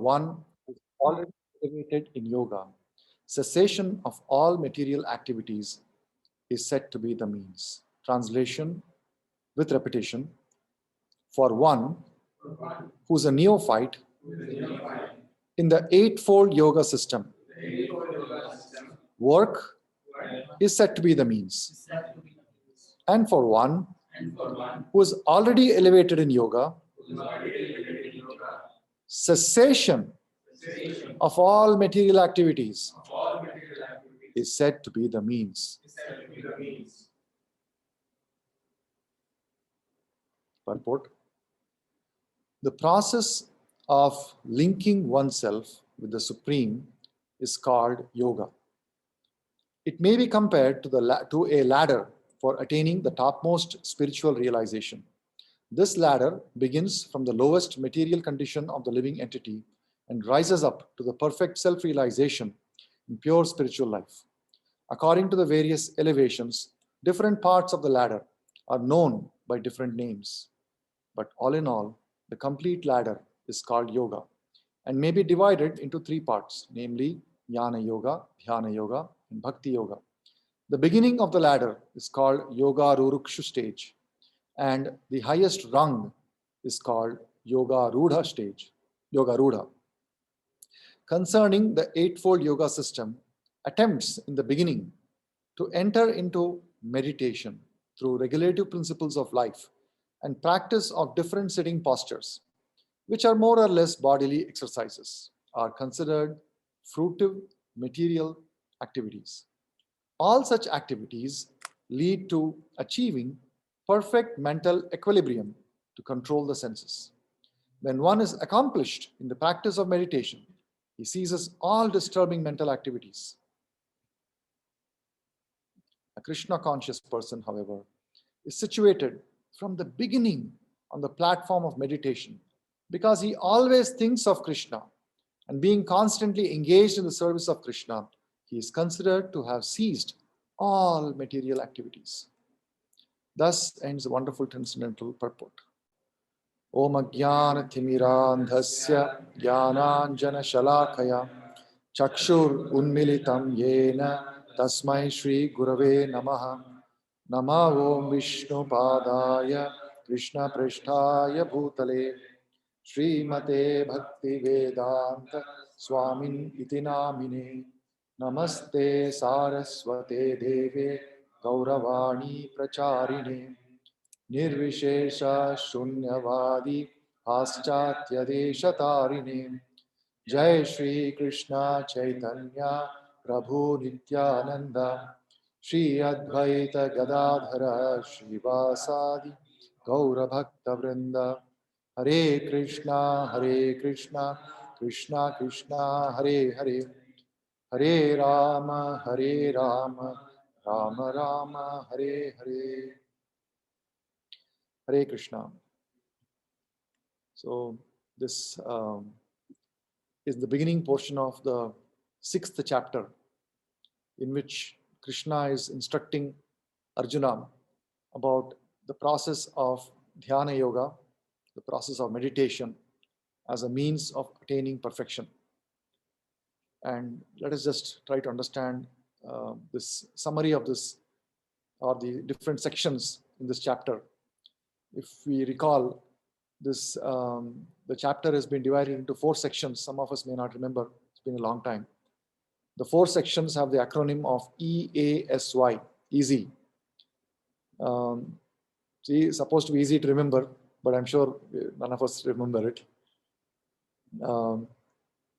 one who is already elevated in yoga, cessation of all material activities is said to be the means. Translation with repetition. For one who's a neophyte in the eightfold yoga system, work is said to be the means. And for one who is already elevated in yoga, cessation of all material activities is said to be the means. Purport. The process of linking oneself with the Supreme is called yoga. It may be compared to a ladder for attaining the topmost spiritual realization. This ladder begins from the lowest material condition of the living entity and rises up to the perfect self-realization in pure spiritual life. According to the various elevations, different parts of the ladder are known by different names. But all in all, the complete ladder is called yoga and may be divided into three parts, namely Jnana Yoga, Dhyana Yoga, and Bhakti Yoga. The beginning of the ladder is called Yoga Rurukshu stage, and the highest rung is called Yoga Rudha stage, Yoga Rudha. Concerning the eightfold yoga system, attempts in the beginning to enter into meditation through regulative principles of life and practice of different sitting postures, which are more or less bodily exercises, are considered fruitive material activities. All such activities lead to achieving perfect mental equilibrium to control the senses. When one is accomplished in the practice of meditation, he ceases all disturbing mental activities. A Krishna conscious person, however, is situated from the beginning on the platform of meditation because he always thinks of Krishna, and being constantly engaged in the service of Krishna, he is considered to have ceased all material activities. Thus ends the wonderful transcendental purport. Om Ajnana Timirandhasya Jnananjana Shalakaya Chakshur Unmilitam Yena Tasmai Shri Gurave Namaha Nama Om Vishnu Padaya Krishna Prishtaya Bhutale Srimate Bhakti Vedanta Swamin Iti Namine Namaste Saraswate Deve Gauravani Pracharine Nirvishesha Shunyavadi Paschatya Deshatarine Jai Shri Krishna Chaitanya Prabhu Nityananda Shri Advaita Gadadhara Srivasadi Gaura Bhakta Vrinda Hare Krishna Krishna Krishna Hare Hare Hare Rama Rama Rama Hare Hare. Hare Krishna. So this is the beginning portion of the 6th chapter, in which Krishna is instructing Arjuna about the process of Dhyana Yoga, the process of meditation as a means of attaining perfection. And let us just try to understand this summary of this, or the different sections in this chapter. If we recall, this the chapter has been divided into 4 sections. Some of us may not remember. It's been a long time. The 4 sections have the acronym of EASY, easy. See, it's supposed to be easy to remember, but I'm sure none of us remember it.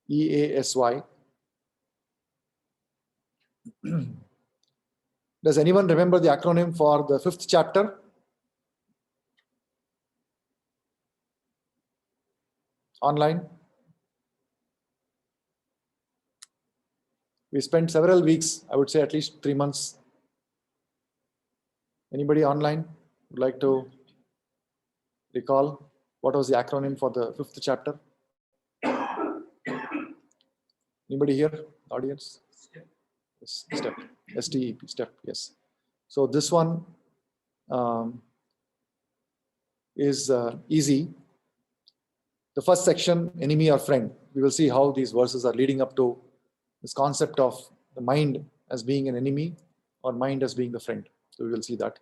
EASY. Does anyone remember the acronym for the 5th chapter? Online? We spent several weeks, I would say at least 3 months. Anybody online would like to recall what was the acronym for the 5th chapter? Anybody here, audience? Yes, STEP, STEP, STEP, yes. So this one is easy. the first section, enemy or friend. We will see how these verses are leading up to this concept of the mind as being an enemy or mind as being the friend. So we will see that.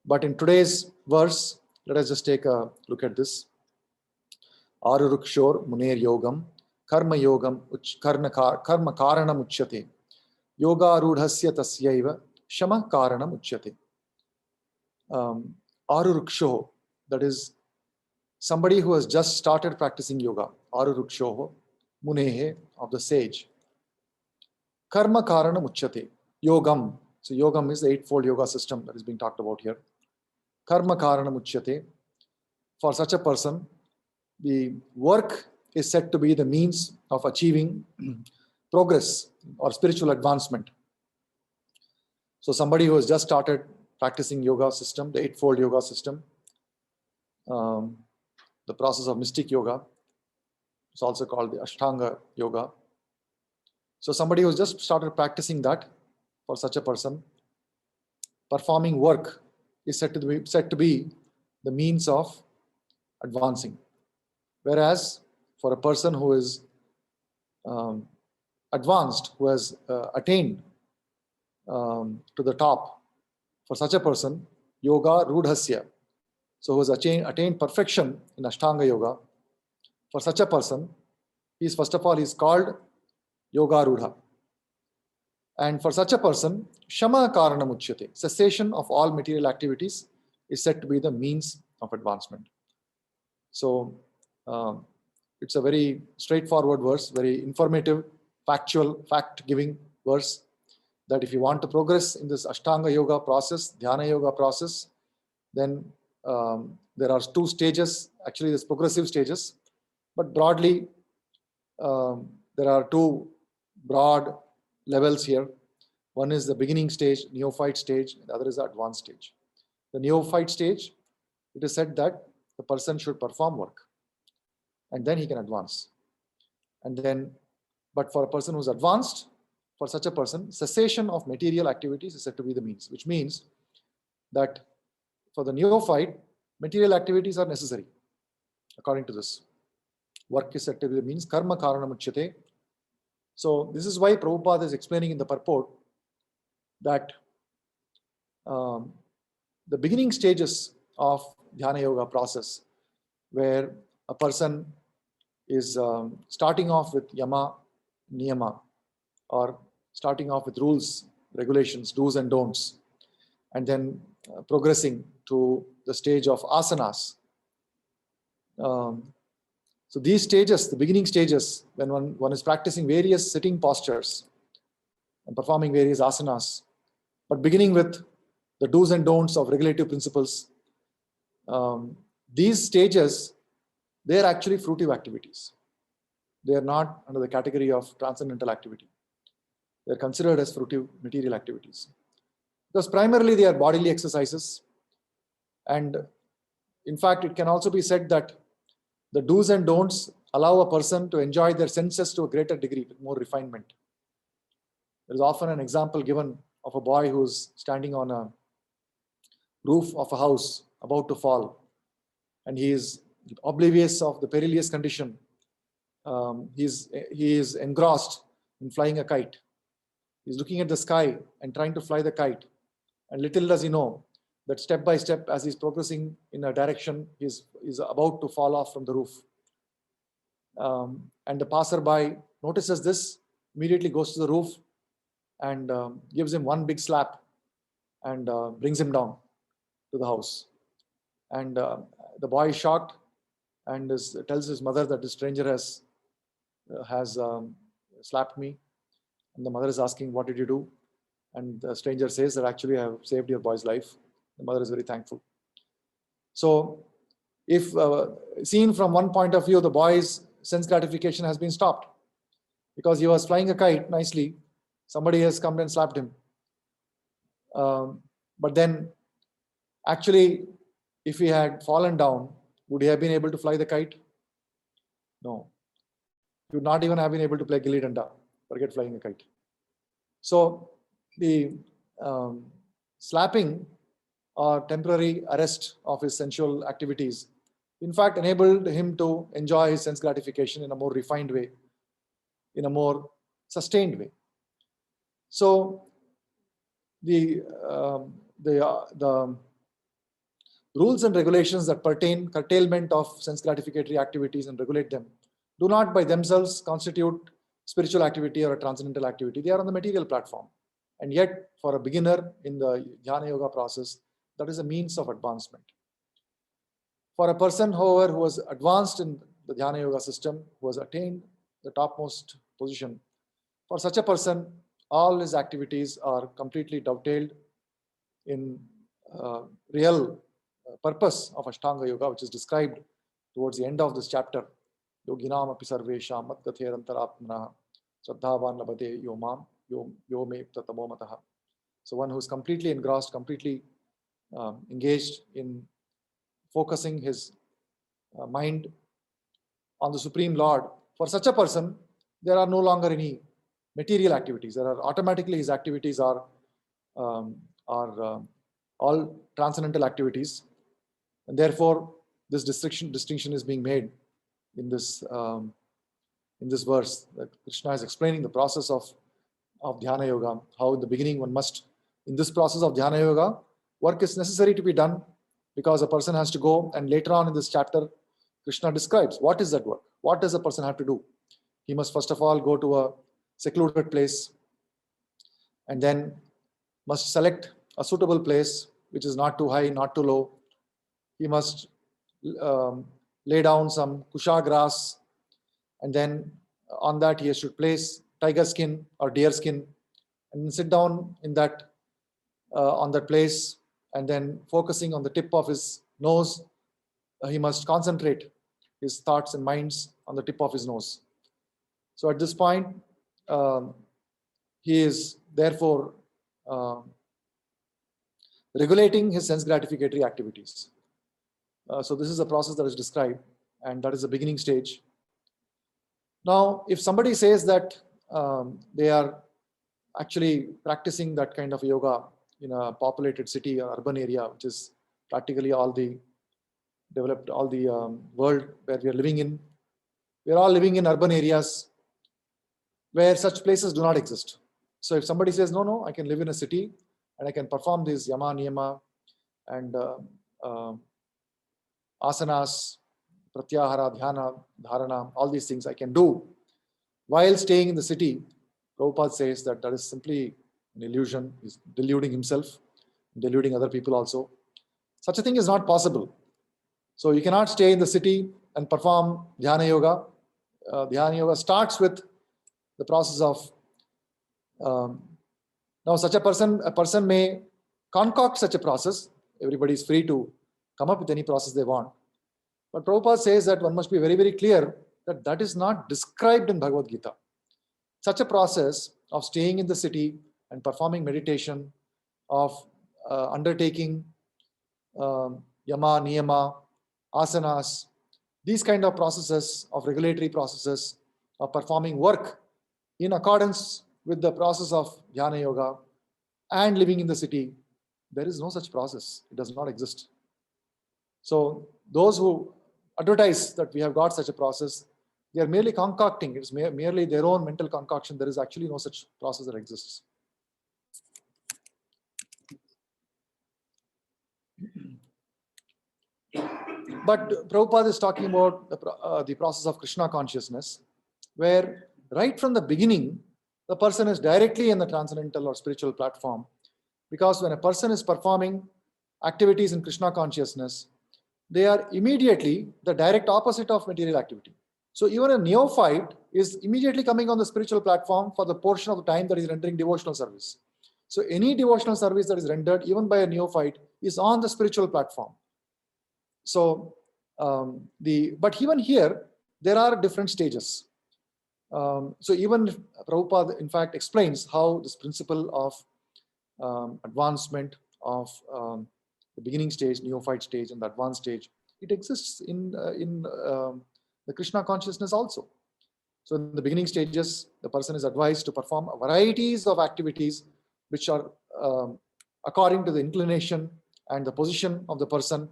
But in today's verse, let us just take a look at this. Arurukshor Muner Yogam, Karma Yogam, Karma Karanam Uchyate, Yoga Rudhasya Tasyaiva, Shama Karanam Uchyate. Aruruksho, that is somebody who has just started practicing yoga. Aruruksho, Munehe, of the sage. Karma Karanam Uchyate, Yogam. So Yogam is the eightfold yoga system that is being talked about here. Karma Karanam Uchyate. For such a person, the work is said to be the means of achieving progress or spiritual advancement. So somebody who has just started practicing yoga system, the eightfold yoga system, the process of mystic yoga, it's also called the Ashtanga yoga. So somebody who has just started practicing that, for such a person, performing work is said to be the means of advancing. Whereas for a person who is advanced, who has attained to the top, for such a person, yoga rudhasya, so who has attained perfection in Ashtanga yoga, for such a person, he is first of all, he is called yoga rudha. And for such a person, shama karanam uchyate, cessation of all material activities is said to be the means of advancement. So it's a very straightforward verse, very informative, factual, fact-giving verse, that if you want to progress in this Ashtanga yoga process, Dhyana yoga process, then there are two stages, actually there's progressive stages, but broadly there are two broad levels here. One is the beginning stage, neophyte stage, and the other is the advanced stage. The neophyte stage, it is said that the person should perform work and then he can advance. And then, but for a person who's advanced, for such a person, cessation of material activities is said to be the means, which means that for the neophyte, material activities are necessary. According to this, work is said to be the means, karma karanam uchyate. So this is why Prabhupada is explaining in the purport that the beginning stages of Dhyana yoga process, where a person is starting off with yama, niyama, or starting off with rules, regulations, do's and don'ts, and then progressing to the stage of asanas. So these stages, the beginning stages, when one is practicing various sitting postures and performing various asanas, but beginning with the do's and don'ts of regulative principles, these stages, they are actually fruitive activities. They are not under the category of transcendental activity. They are considered as fruitive material activities. Because primarily they are bodily exercises. And in fact, it can also be said that the do's and don'ts allow a person to enjoy their senses to a greater degree with more refinement. There is often an example given of a boy who's standing on a roof of a house about to fall, and he is oblivious of the perilous condition. He is engrossed in flying a kite. He's looking at the sky and trying to fly the kite. And little does he know that step by step, as he's progressing in a direction, he's about to fall off from the roof. And the passerby notices this, immediately goes to the roof and gives him one big slap and brings him down to the house. And the boy is shocked and tells his mother that the stranger has slapped me. And the mother is asking, what did you do? And the stranger says that actually I have saved your boy's life. The mother is very thankful. So if seen from one point of view, the boy's sense gratification has been stopped because he was flying a kite nicely. Somebody has come and slapped him. But then actually, if he had fallen down, would he have been able to fly the kite? No. He would not even have been able to play gilli danda, forget flying a kite. So the slapping or temporary arrest of his sensual activities in fact, enabled him to enjoy his sense gratification in a more refined way, in a more sustained way. So the rules and regulations that pertain curtailment of sense gratificatory activities and regulate them do not by themselves constitute spiritual activity or a transcendental activity. They are on the material platform. And yet, for a beginner in the Dhyana Yoga process, that is a means of advancement. For a person, however, who was advanced in the Dhyana Yoga system, who has attained the topmost position, for such a person, all his activities are completely dovetailed in real purpose of Ashtanga Yoga, which is described towards the end of this chapter. Yoginam api sarvesham mat katherantaraatmana shraddhavan labhate yomam yo me tatamo mataha. So one who is completely engrossed, completely engaged in focusing his mind on the Supreme Lord, for such a person, there are no longer any material activities. There are automatically his activities are all transcendental activities, and therefore this distinction is being made in this verse that Krishna is explaining the process of Dhyana Yoga. How in the beginning one must, in this process of Dhyana Yoga, work is necessary to be done because a person has to go, and later on in this chapter, Krishna describes what is that work. What does a person have to do? He must first of all go to a secluded place, and then must select a suitable place which is not too high, not too low. He must lay down some kusha grass, and then on that he should place tiger skin or deer skin, and sit down in that on that place, and then focusing on the tip of his nose, he must concentrate his thoughts and minds on the tip of his nose. So at this point, he is therefore regulating his sense gratificatory activities. So this is a process that is described, and that is the beginning stage. Now, if somebody says that they are actually practicing that kind of yoga in a populated city or urban area, which is practically all the developed, all the world where we are living in, we are all living in urban areas where such places do not exist. So if somebody says, no, I can live in a city and I can perform these yama, niyama, and asanas, pratyahara, dhyana, dharana, all these things I can do while staying in the city, Prabhupada says that that is simply an illusion. He's deluding himself, deluding other people also. Such a thing is not possible. So you cannot stay in the city and perform Dhyana Yoga. Dhyana Yoga starts with the process of now such a person may concoct such a process. Everybody is free to come up with any process they want. But Prabhupada says that one must be very, very clear that that is not described in Bhagavad Gita. Such a process of staying in the city and performing meditation, of undertaking yama, niyama, asanas, these kind of processes of regulatory processes of performing work in accordance with the process of Dhyana Yoga and living in the city, there is no such process. It does not exist. So those who advertise that we have got such a process, they are merely concocting. It's merely their own mental concoction. There is actually no such process that exists. But Prabhupada is talking about the process of Krishna consciousness, where right from the beginning, the person is directly in the transcendental or spiritual platform. Because when a person is performing activities in Krishna consciousness, they are immediately the direct opposite of material activity. So even a neophyte is immediately coming on the spiritual platform for the portion of the time that is rendering devotional service. So any devotional service that is rendered even by a neophyte is on the spiritual platform. So but even here, there are different stages. So even Prabhupada, in fact, explains how this principle of advancement of the beginning stage, neophyte stage, and the advanced stage, it exists in the Krishna consciousness also. So in the beginning stages, the person is advised to perform varieties of activities which are according to the inclination and the position of the person,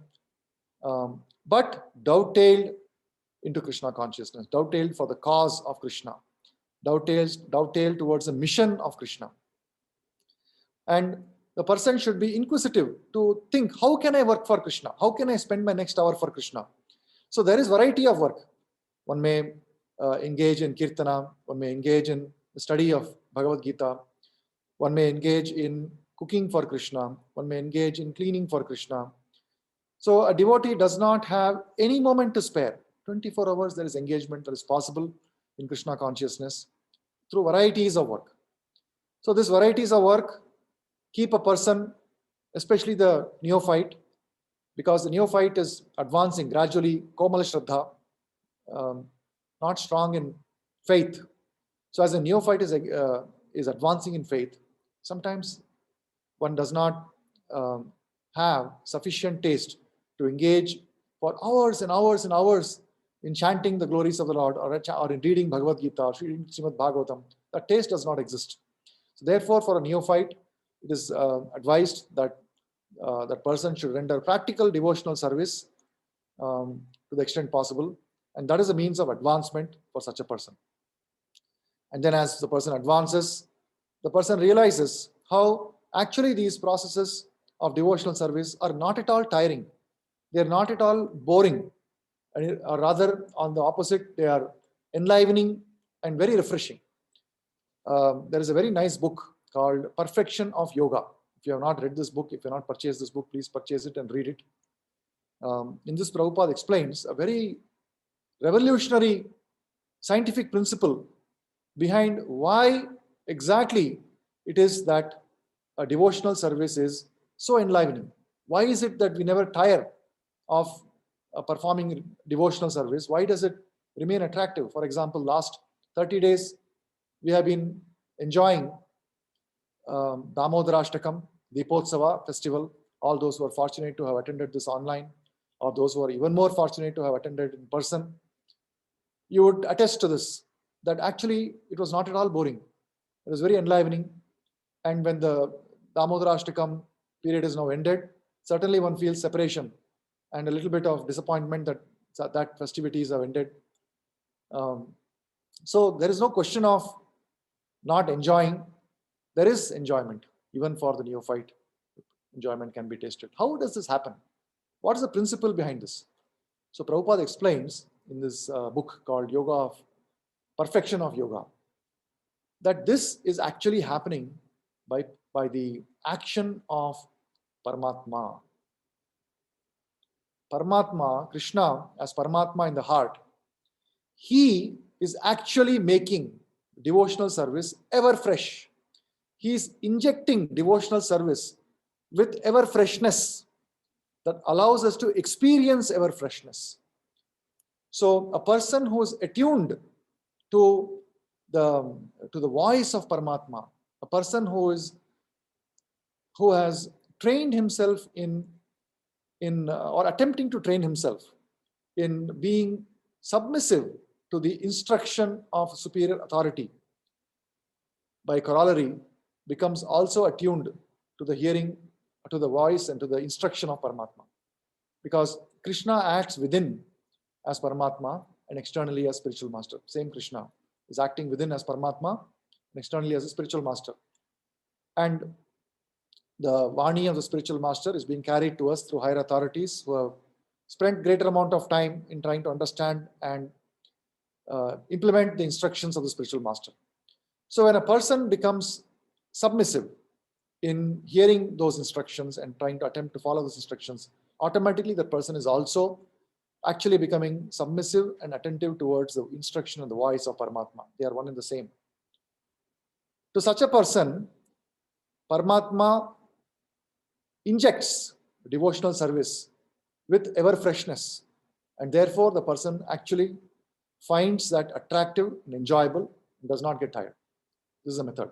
but dovetailed into Krishna consciousness, dovetailed for the cause of Krishna, dovetailed towards the mission of Krishna. And the person should be inquisitive to think, how can I work for Krishna? How can I spend my next hour for Krishna? So there is variety of work. One may engage in kirtana, one may engage in the study of Bhagavad Gita, one may engage in cooking for Krishna, one may engage in cleaning for Krishna. So a devotee does not have any moment to spare. 24 hours there is engagement that is possible in Krishna consciousness through varieties of work. So these varieties of work keep a person, especially the neophyte, because the neophyte is advancing gradually, Komala Shraddha, not strong in faith. So as a neophyte is advancing in faith, sometimes one does not have sufficient taste to engage for hours and hours and hours in chanting the glories of the Lord, or in reading Bhagavad Gita, or reading Srimad Bhagavatam. That taste does not exist. So therefore, for a neophyte, it is advised that that person should render practical devotional service to the extent possible, and that is a means of advancement for such a person. And then as the person advances, the person realizes how actually these processes of devotional service are not at all tiring. They are not at all boring, or rather on the opposite, they are enlivening and very refreshing. There is a very nice book called Perfection of Yoga. If you have not read this book, if you have not purchased this book, please purchase it and read it. In this, Prabhupada explains a very revolutionary scientific principle behind why exactly it is that a devotional service is so enlivening. Why is it that we never tire of performing devotional service? Why does it remain attractive? For example, last 30 days, we have been enjoying Damodarashtakam, Deepotsava festival. All those who are fortunate to have attended this online, or those who are even more fortunate to have attended in person, you would attest to this, that actually it was not at all boring. It was very enlivening. And when the Damodarashtakam period is now ended, certainly one feels separation and a little bit of disappointment that festivities have ended. So there is no question of not enjoying. There is enjoyment, even for the neophyte. Enjoyment can be tasted. How does this happen? What is the principle behind this? So Prabhupada explains in this book called Yoga of Perfection of Yoga, that this is actually happening by the action of Paramatma. Paramatma, Krishna as Paramatma in the heart, he is actually making devotional service ever fresh. He is injecting devotional service with ever freshness that allows us to experience ever freshness. So a person who is attuned to the voice of Paramatma, a person who has trained himself in or attempting to train himself in being submissive to the instruction of superior authority, by corollary, becomes also attuned to the hearing, to the voice, and to the instruction of Paramatma. Because Krishna acts within as Paramatma and externally as spiritual master. Same Krishna is acting within as Paramatma and externally as a spiritual master. And the Vani of the spiritual master is being carried to us through higher authorities who have spent greater amount of time in trying to understand and implement the instructions of the spiritual master. So when a person becomes submissive in hearing those instructions and trying to attempt to follow those instructions, automatically the person is also actually becoming submissive and attentive towards the instruction and the voice of Paramatma. They are one and the same. To such a person, Paramatma injects devotional service with ever freshness, and therefore the person actually finds that attractive and enjoyable and does not get tired. This is a method.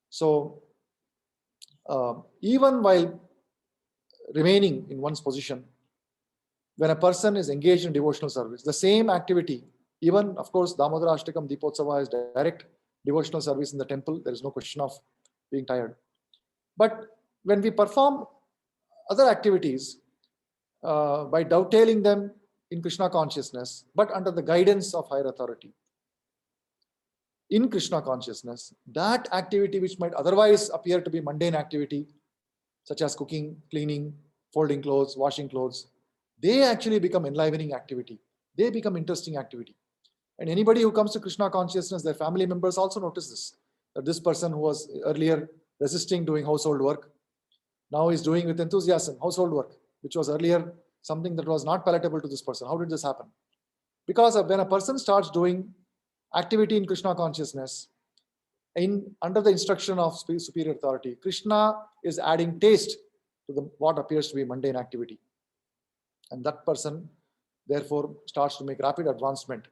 So even while remaining in one's position, when a person is engaged in devotional service, the same activity, even of course Damodarashtakam, Deepotsava is direct devotional service in the temple, there is no question of being tired. But when we perform other activities, by dovetailing them in Krishna consciousness, but under the guidance of higher authority. In Krishna consciousness, that activity which might otherwise appear to be mundane activity, such as cooking, cleaning, folding clothes, washing clothes, they actually become enlivening activity. They become interesting activity. And anybody who comes to Krishna consciousness, their family members also notice this, that this person who was earlier resisting doing household work, now is doing with enthusiasm household work, which was earlier something that was not palatable to this person. How did this happen? Because when a person starts doing activity in Krishna consciousness, under the instruction of superior authority, Krishna is adding taste to what appears to be mundane activity. And that person, therefore, starts to make rapid advancement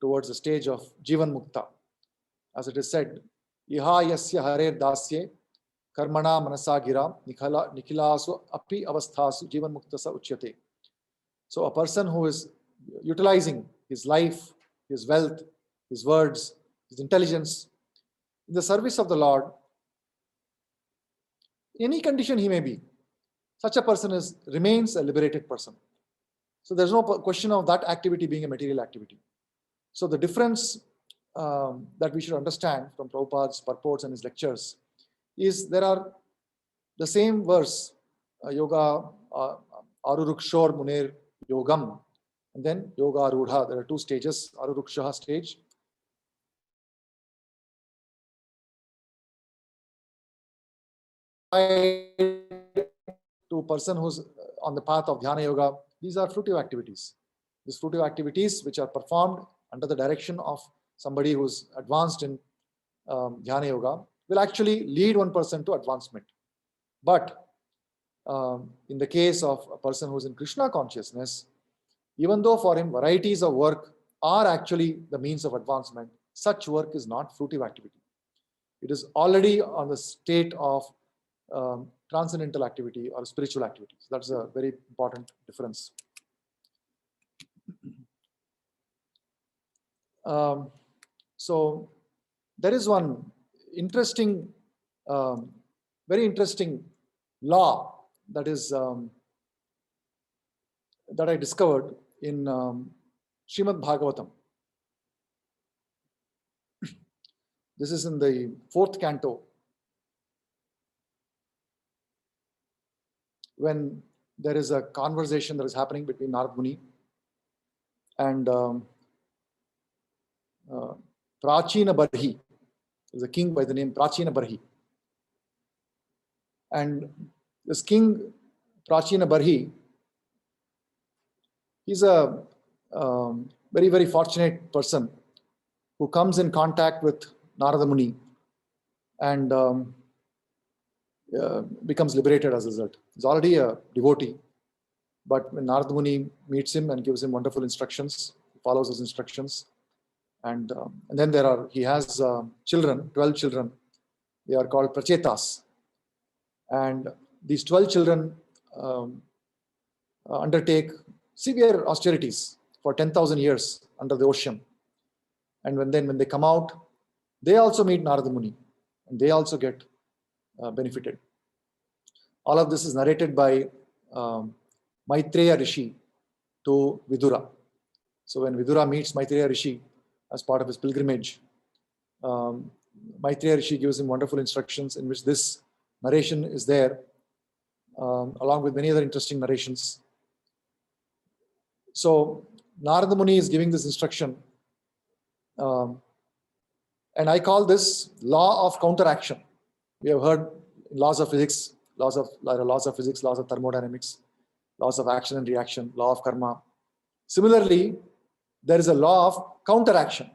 towards the stage of Jivan Mukta. As it is said, Iha yasya hare dasye karmana manasa gira nikhilasu api avasthasu Jivan Mukta sa uchyate. So a person who is utilizing his life, his wealth, his words, his intelligence in the service of the Lord, any condition he may be, such a person remains a liberated person. So there's no question of that activity being a material activity. So the difference that we should understand from Prabhupada's purports and his lectures is there are the same verse, yoga arurukshor munir yogam, and then yoga arudha. There are two stages, aruruksha stage. To a person who's on the path of Dhyana Yoga, these are fruitive activities. These fruitive activities which are performed under the direction of somebody who's advanced in Dhyana Yoga will actually lead one person to advancement. But in the case of a person who's in Krishna consciousness, even though for him varieties of work are actually the means of advancement, such work is not fruitive activity. It is already on the state of transcendental activity or spiritual activity. So that's a very important difference. So there is one interesting, very interesting law that is that I discovered in Srimad Bhagavatam. This is in the 4th canto, when there is a conversation that is happening between Narad Muni and Prachina Barhi. There's a king by the name Prachina Barhi. And this king, Prachina Barhi, he's a very, very fortunate person who comes in contact with Narada Muni and becomes liberated as a result. He's already a devotee, but when Narada Muni meets him and gives him wonderful instructions, he follows his instructions. And then he has children, 12 children. They are called Prachetas. And these 12 children undertake severe austerities for 10,000 years under the ocean. And when they come out, they also meet Narada Muni and they also get benefited. All of this is narrated by Maitreya Rishi to Vidura. So when Vidura meets Maitreya Rishi as part of his pilgrimage, Maitreya Rishi gives him wonderful instructions in which this narration is there, along with many other interesting narrations. So Narada Muni is giving this instruction, and I call this law of counteraction. We have heard laws of physics, laws of physics, laws of thermodynamics, laws of action and reaction, law of karma. Similarly, there is a law of counteraction.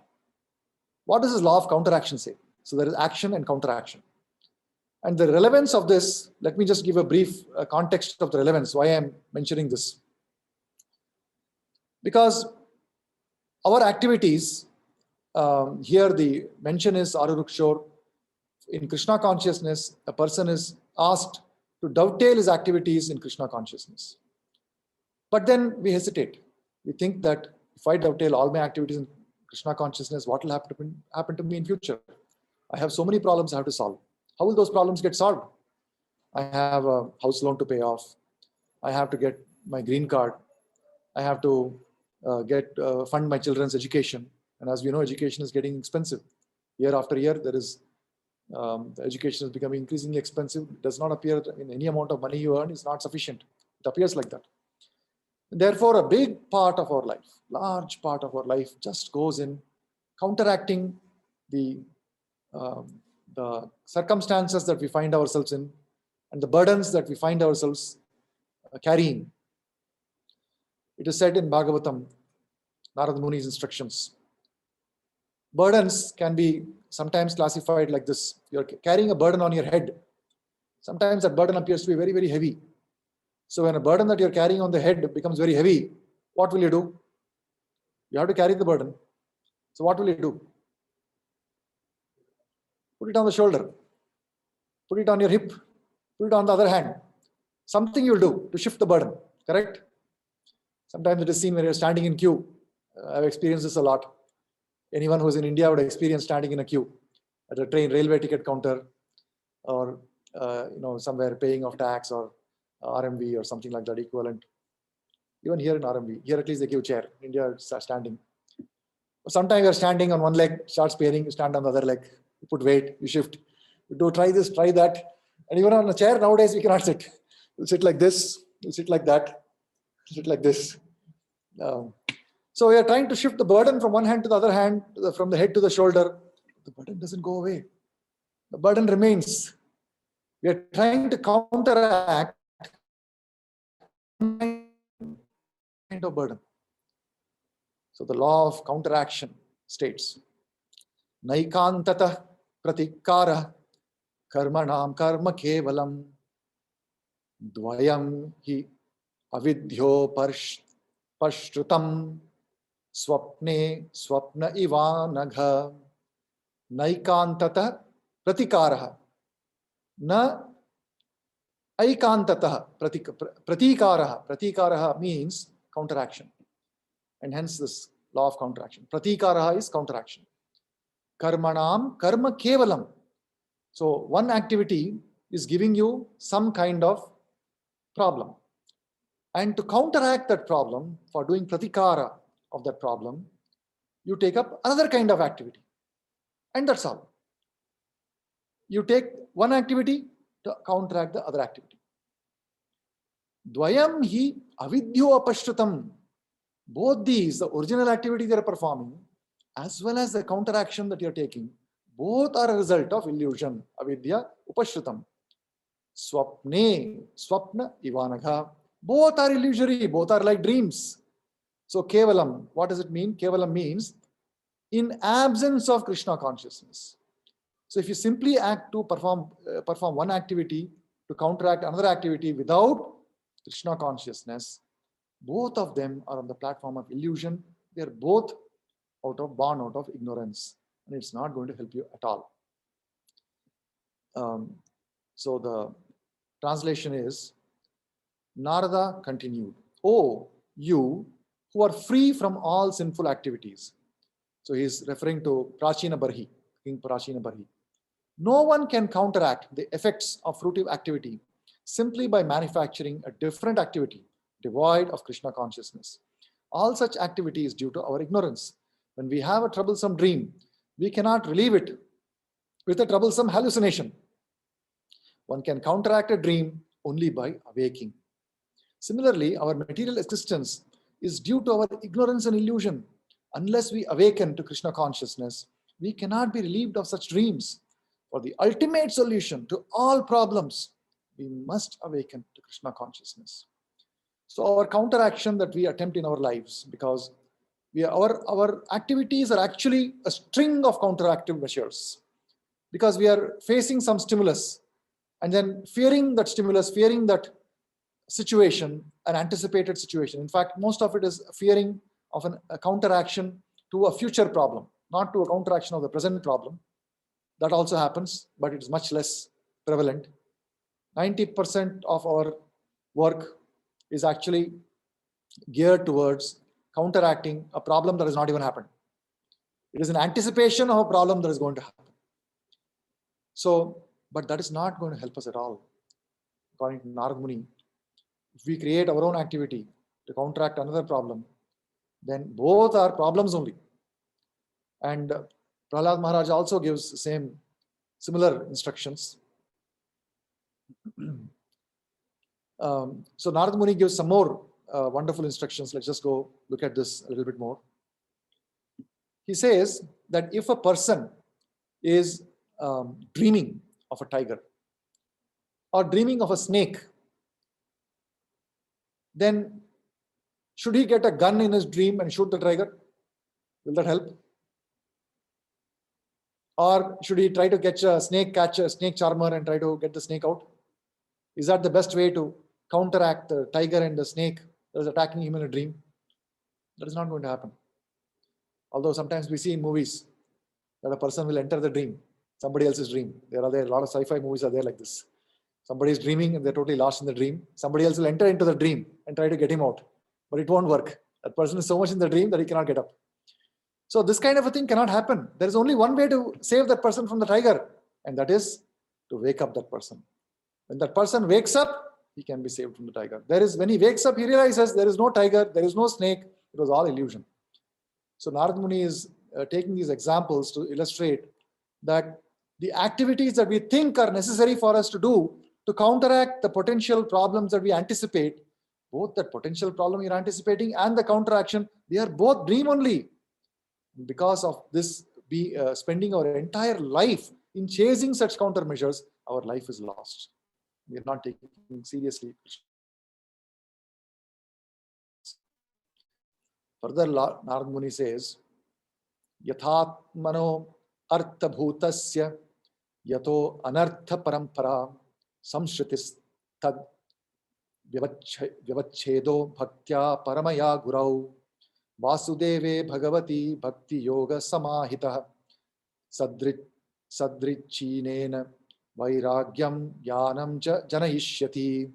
What does this law of counteraction say? So there is action and counteraction. And the relevance of this, let me just give a brief context of the relevance, why I am mentioning this. Because our activities, here the mention is Arurukshor. In Krishna consciousness, a person is asked to dovetail his activities in Krishna consciousness. But then we hesitate. We think that if I dovetail all my activities in Krishna consciousness, what will happen to me in future? I have so many problems I have to solve. How will those problems get solved? I have a house loan to pay off. I have to get my green card. I have to fund my children's education. And as we know, education is getting expensive. Year after year, the education is becoming increasingly expensive. It does not appear in any amount of money you earn is not sufficient. It appears like that. Therefore, a big part of our life, large part of our life, just goes in counteracting the circumstances that we find ourselves in and the burdens that we find ourselves carrying. It is said in Bhagavatam, Narada Muni's instructions, burdens can be sometimes classified like this. You're carrying a burden on your head. Sometimes that burden appears to be very, very heavy. So when a burden that you're carrying on the head becomes very heavy, what will you do? You have to carry the burden. So what will you do? Put it on the shoulder. Put it on your hip. Put it on the other hand. Something you'll do to shift the burden, correct? Sometimes it is seen when you're standing in queue. I've experienced this a lot. Anyone who's in India would experience standing in a queue at a train, railway ticket counter, or somewhere paying of tax or RMV or something like that equivalent. Even here in RMV, here at least they give chair. In India, it's standing. Sometimes you're standing on one leg, starts paining, you stand on the other leg, you put weight, you shift. You do try this, try that. And even on a chair nowadays, we cannot sit. You sit like this, you sit like that, you sit like this. So we are trying to shift the burden from one hand to the other hand, from the head to the shoulder. The burden doesn't go away. The burden remains. We are trying to counteract kind of burden. So the law of counteraction states, Naikantata pratikara karmanam karma kevalam dvayam hi avidhyo pashrutam swapne swapna ivanagha naikantata pratikara na aikantata pratikara means counteraction, and hence this law of counteraction. Pratikara is counteraction. Karmanam karma kevalam. So one activity is giving you some kind of problem, and to counteract that problem, for doing pratikara of that problem, you take up another kind of activity, and that's all. You take one activity to counteract the other activity. Dvayam hi avidhyo apashrutam. Both these, the original activity they are performing, as well as the counteraction that you are taking, both are a result of illusion. Avidya upashrutam. Swapne, swapna ivanagha. Both are illusory, both are like dreams. So kevalam, what does it mean? Kevalam means in absence of Krishna consciousness. So if you simply act to perform one activity to counteract another activity without Krishna consciousness, both of them are on the platform of illusion. They are both born out of ignorance, and it's not going to help you at all. So the translation is, Narada continued, "Oh, you who are free from all sinful activities." So he's referring to Prachina Barhi, King Prachina Barhi. No one can counteract the effects of fruitive activity simply by manufacturing a different activity devoid of Krishna consciousness. All such activity is due to our ignorance. When we have a troublesome dream, we cannot relieve it with a troublesome hallucination. One can counteract a dream only by awaking. Similarly, our material existence is due to our ignorance and illusion. Unless we awaken to Krishna consciousness, we cannot be relieved of such dreams. For the ultimate solution to all problems, we must awaken to Krishna consciousness. So our counteraction that we attempt in our lives, because our activities are actually a string of counteractive measures, because we are facing some stimulus and then fearing that stimulus, fearing that situation, an anticipated situation. In fact, most of it is fearing of a counteraction to a future problem, not to a counteraction of the present problem. That also happens, but it's much less prevalent. 90% of our work is actually geared towards counteracting a problem that has not even happened. It is an anticipation of a problem that is going to happen. So, but that is not going to help us at all. According to Narada Muni, if we create our own activity to counteract another problem, then both are problems only. And Prahlad Maharaj also gives similar instructions. So Narad Muni gives some more wonderful instructions. Let's just go look at this a little bit more. He says that if a person is dreaming of a tiger or dreaming of a snake, then should he get a gun in his dream and shoot the tiger? Will that help? Or should he try to catch a snake charmer and try to get the snake out? Is that the best way to counteract the tiger and the snake that is attacking him in a dream? That is not going to happen. Although sometimes we see in movies that a person will enter the dream, somebody else's dream. There are a lot of sci-fi movies are there like this. Somebody is dreaming and they're totally lost in the dream. Somebody else will enter into the dream and try to get him out. But it won't work. That person is so much in the dream that he cannot get up. So this kind of a thing cannot happen. There is only one way to save that person from the tiger, and that is to wake up that person. When that person wakes up, he can be saved from the tiger. When he wakes up, he realizes there is no tiger, there is no snake. It was all illusion. So Narad Muni is taking these examples to illustrate that the activities that we think are necessary for us to do to counteract the potential problems that we anticipate, both that potential problem you're anticipating and the counteraction, they are both dream only. Because of this, spending our entire life in chasing such countermeasures, our life is lost. We are not taking seriously. Further, Narad Muni says, Yathatmano artha bhutasya yato anartha parampara samshritis tad vyavachhedo bhaktya paramaya gurau Vasudeve Bhagavati Bhakti Yoga Samahita Sadrichinena Vairagyam Yanam Janayishyati.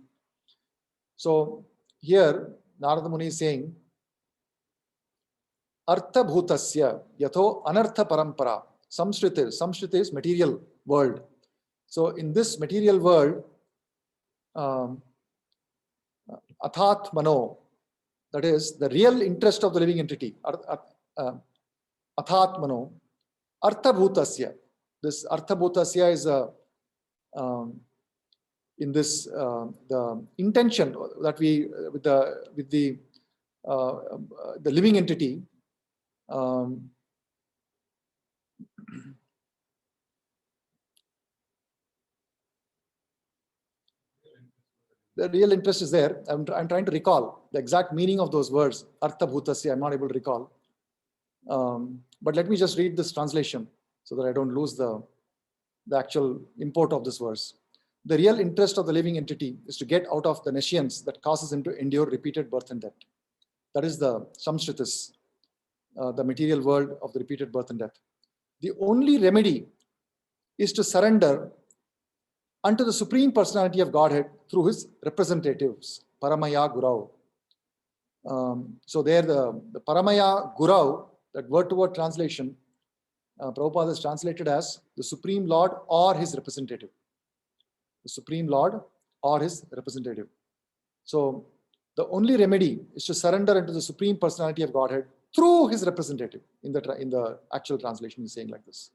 So here Narada Muni is saying Artha Bhutasya Yato Anartha Parampara. Samshriti is material world. So in this material world, Athat Mano, that is the real interest of the living entity, Athatmano, Arthabhutasya. This Arthabhutasya is in this the intention that we with the living entity. The real interest is there. I'm trying to recall the exact meaning of those words. Artha Bhutasya, I'm not able to recall. But let me just read this translation so that I don't lose the actual import of this verse. The real interest of the living entity is to get out of the nescience that causes him to endure repeated birth and death. That is the samshritis, the material world of the repeated birth and death. The only remedy is to surrender unto the Supreme Personality of Godhead through his representatives, Paramaya Gurau. So there the Paramaya Gurau, that word-to-word translation, Prabhupada is translated as the Supreme Lord or his representative. The Supreme Lord or his representative. So the only remedy is to surrender into the Supreme Personality of Godhead through his representative. In the actual translation, he's saying like this.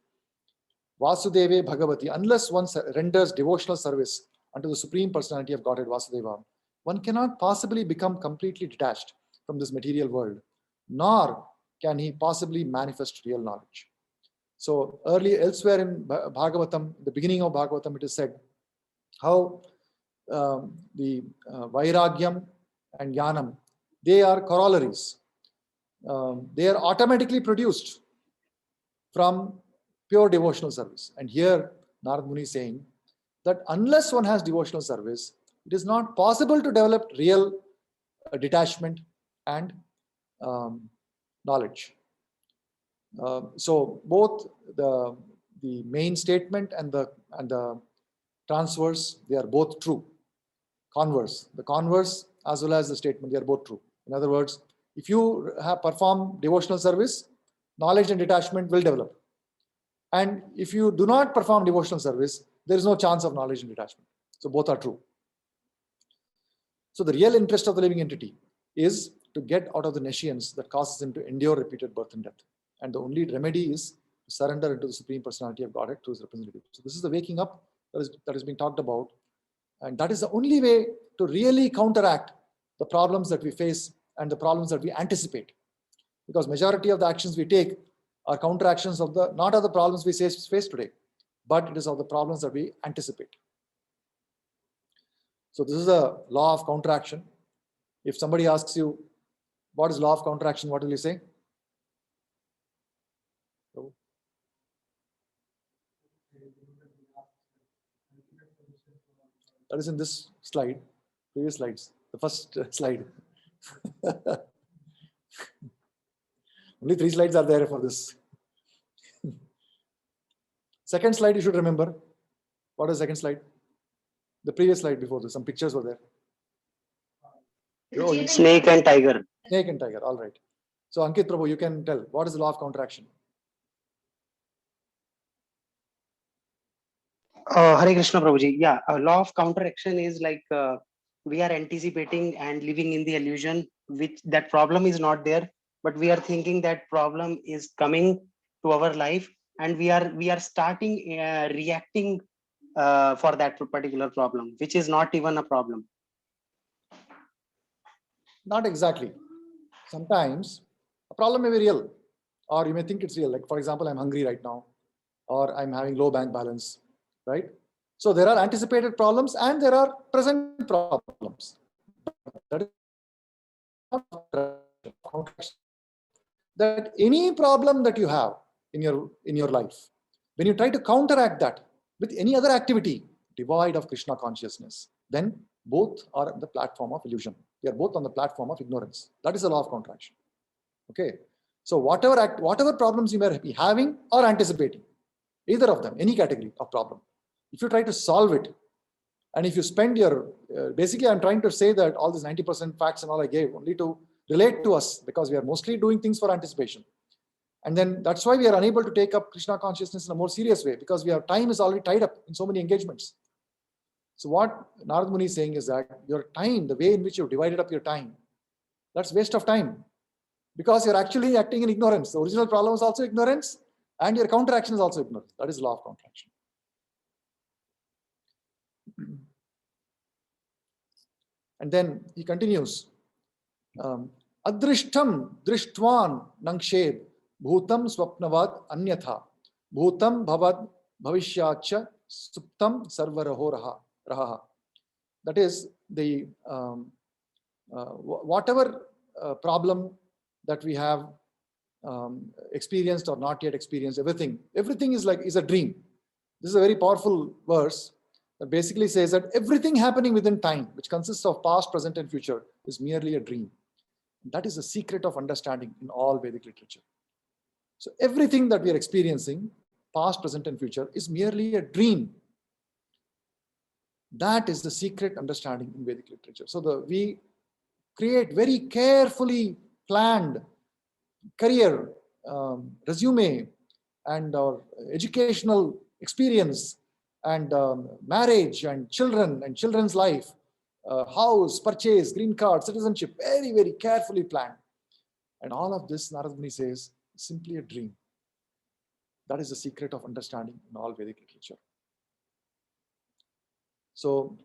Vasudeve Bhagavati, unless one renders devotional service unto the Supreme Personality of Godhead, Vasudeva, one cannot possibly become completely detached from this material world, nor can he possibly manifest real knowledge. So elsewhere in Bhagavatam, the beginning of Bhagavatam, it is said how the Vairagyam and Jnanam, they are corollaries. They are automatically produced from pure devotional service. And here Narad Muni is saying that unless one has devotional service, it is not possible to develop real detachment and knowledge. So both the main statement and the transverse, they are both true. Converse, the converse as well as the statement, they are both true. In other words, if you have performed devotional service, knowledge and detachment will develop. And if you do not perform devotional service, there is no chance of knowledge and detachment. So both are true. So the real interest of the living entity is to get out of the nescience that causes him to endure repeated birth and death. And the only remedy is to surrender into the Supreme Personality of Godhead through his representative. So this is the waking up that is being talked about. And that is the only way to really counteract the problems that we face and the problems that we anticipate. Because majority of the actions we take are counteractions of the, not of the problems we face today, but it is of the problems that we anticipate. So this is a law of counteraction. If somebody asks you, what is law of counteraction, what will you say? That is in this slide, previous slides, the first slide. Only 3 slides are there for this. Second slide you should remember. What is the second slide? The previous slide before this, some pictures were there. Oh, snake and tiger. Snake and tiger, all right. So Ankit Prabhu, you can tell, what is the law of counteraction? Hare Krishna Prabhuji. Yeah, a law of counteraction is like we are anticipating and living in the illusion which that problem is not there, but we are thinking that problem is coming to our life, and we are starting reacting for that particular problem, which is not even a problem. Not exactly. Sometimes a problem may be real, or you may think it's real. Like, for example, I'm hungry right now, or I'm having low bank balance, right? So there are anticipated problems and there are present problems. That any problem that you have in your life, when you try to counteract that with any other activity devoid of Krishna consciousness, then both are on the platform of illusion. They are both on the platform of ignorance. That is the law of counteraction. Okay. So whatever problems you may be having or anticipating, either of them, any category of problem, if you try to solve it, and if you spend your, basically I'm trying to say that all these 90% facts and all I gave only to relate to us, because we are mostly doing things for anticipation. And then that's why we are unable to take up Krishna consciousness in a more serious way, because we have time is already tied up in so many engagements. So what Narad Muni is saying is that your time, the way in which you've divided up your time, that's waste of time, because you're actually acting in ignorance. The original problem is also ignorance, and your counteraction is also ignorance. That is the law of counteraction. And then he continues, Adrishtam drishtvan nangshed bhutam swapnavad anyatha bhutam bhavad bhavishyacha suptam sarvaraho raha. That is the whatever problem that we have experienced or not yet experienced, everything is a dream. This is a very powerful verse that basically says that everything happening within time, which consists of past, present, and future, is merely a dream. That is the secret of understanding in all Vedic literature. So everything that we are experiencing, past, present, and future, is merely a dream. That is the secret understanding in Vedic literature. So we create very carefully planned career, resume, and our educational experience, and marriage, and children, and children's life, house, purchase, green card, citizenship, very, very carefully planned. And all of this, Narad Muni says, is simply a dream. That is the secret of understanding in all Vedic literature. So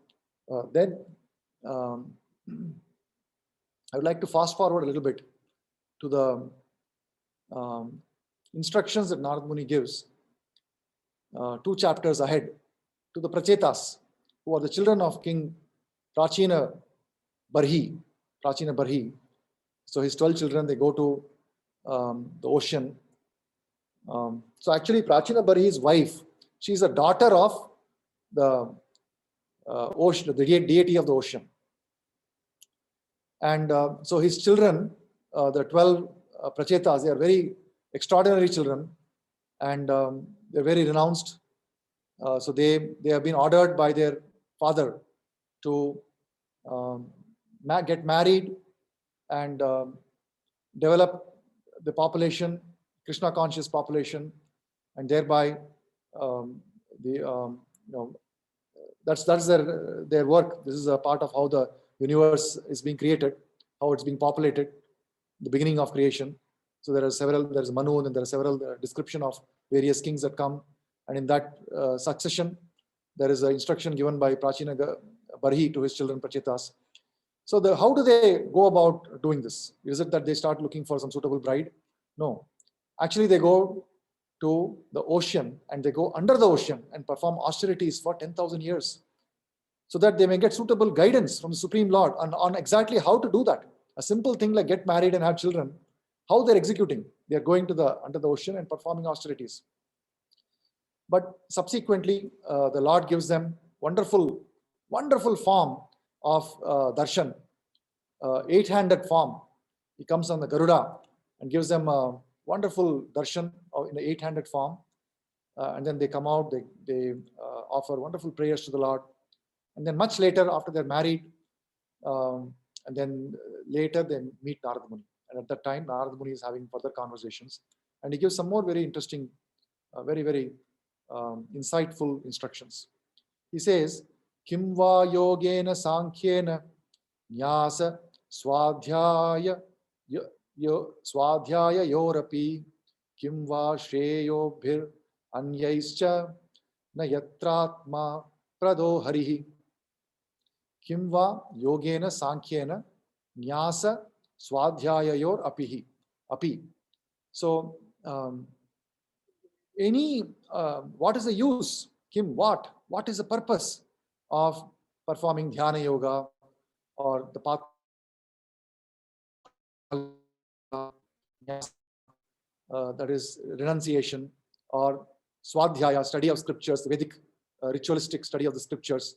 then I would like to fast forward a little bit to the instructions that Narad Muni gives 2 chapters ahead to the Prachetas, who are the children of King Prachina Barhi. So his 12 children, they go to the ocean. So actually Prachina Barhi's wife, she is a daughter of the ocean, the deity of the ocean. And so his children, the 12 Prachetas, they are very extraordinary children, and they're very renounced. So they have been ordered by their father to get married and develop the population, Krishna conscious population, and thereby that's their work. This is a part of how the universe is being created, how it's being populated, the beginning of creation. So there's Manu, and there are several description of various kings that come. And in that succession, there is an instruction given by Prachina Barhi to his children, Prachetas. So how do they go about doing this? Is it that they start looking for some suitable bride? No. Actually, they go to the ocean and they go under the ocean and perform austerities for 10,000 years so that they may get suitable guidance from the Supreme Lord on exactly how to do that. A simple thing like get married and have children, how they're executing. They're going to under the ocean and performing austerities. But subsequently, the Lord gives them wonderful form of darshan, 8-handed form. He comes on the Garuda and gives them a wonderful darshan in the 8-handed form. And then they come out, they offer wonderful prayers to the Lord. And then much later, after they're married, and then later they meet Narada Muni. And at that time, Narada Muni is having further conversations. And he gives some more very interesting, very insightful instructions. He says, Kim va yogena sankhyena nyasa swadhyaya yorapi kim va shreyobhir anyaischa na yatratma prado harihi. Kim va yogena sankhyena nyasa swadhyayayor api. So what is the use? Kim, what is the purpose of performing dhyana yoga or the path that is renunciation, or swadhyaya, study of scriptures, the Vedic ritualistic study of the scriptures?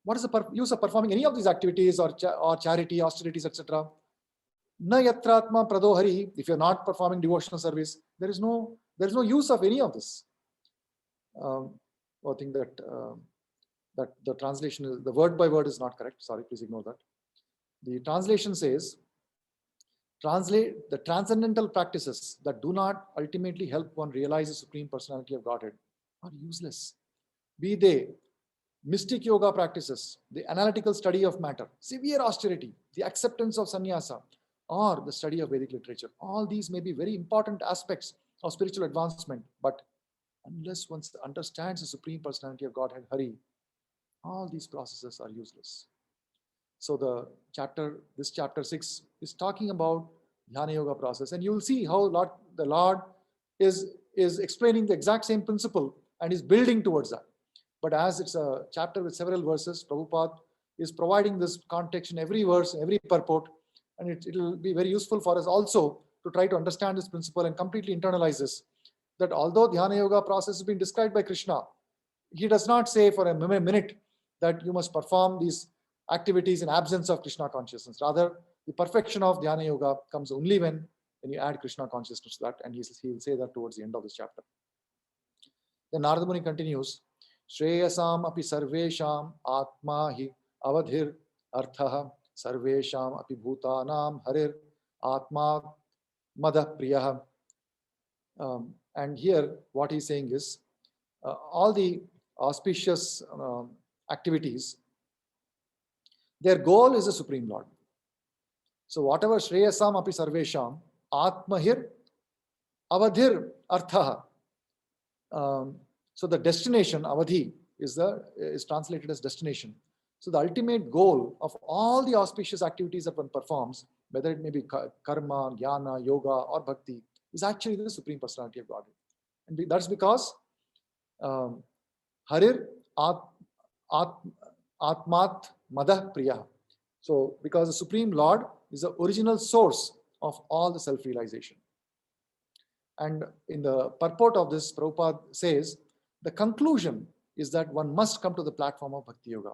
What is the use of performing any of these activities or charity, austerities, etc.? Na yatratma pradohari. If you're not performing devotional service, there is no use of any of this. I think that the translation is, the word by word is not correct. Sorry, please ignore that. The translation says, the transcendental practices that do not ultimately help one realize the Supreme Personality of Godhead are useless. Be they mystic yoga practices, the analytical study of matter, severe austerity, the acceptance of sannyasa, or the study of Vedic literature. All these may be very important aspects of spiritual advancement, but unless one understands the Supreme Personality of Godhead, Hari, all these processes are useless. So this chapter 6 is talking about Dhyana Yoga process, and you will see how the Lord is explaining the exact same principle and is building towards that. But as it's a chapter with several verses, Prabhupada is providing this context in every verse, every purport, and it will be very useful for us also to try to understand this principle and completely internalize this. That although Dhyana Yoga process has been described by Krishna, he does not say for a minute that you must perform these activities in absence of Krishna consciousness. Rather, the perfection of Dhyana Yoga comes only when you add Krishna consciousness to that, and he will say that towards the end of this chapter. Then Narada Muni continues, Shreyasam api sarvesham atma hi avadhir artha sarvesham api bhutanam harir atma madah priyah. And here what he's saying is, all the auspicious activities, their goal is the Supreme Lord. So whatever Shreyasam api sarvesham atmahir avadhir artha. So the destination, avadhi, is translated as destination. So the ultimate goal of all the auspicious activities that one performs, whether it may be karma, jnana, yoga, or bhakti, is actually the Supreme Personality of Godhead. And that's because Harir Atmat Madah Priya. So because the Supreme Lord is the original source of all the self-realization. And in the purport of this, Prabhupada says, the conclusion is that one must come to the platform of Bhakti Yoga.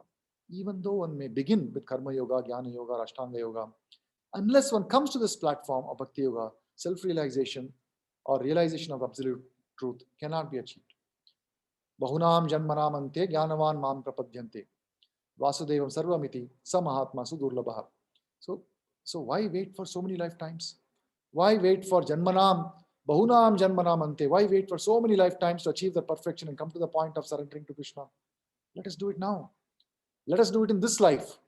Even though one may begin with Karma Yoga, Jnana Yoga, Ashtanga Yoga, unless one comes to this platform of Bhakti Yoga, self-realization or realization of absolute truth cannot be achieved. Bahunam janmanam ante jnanavan mam prapadyante vasudevam sarvamiti samahatma sudurlabha. So why wait for so many lifetimes? Why wait for janmanam, bahunam janmanam ante? Why wait for so many lifetimes to achieve the perfection and come to the point of surrendering to Krishna? Let us do it now. Let us do it in this life.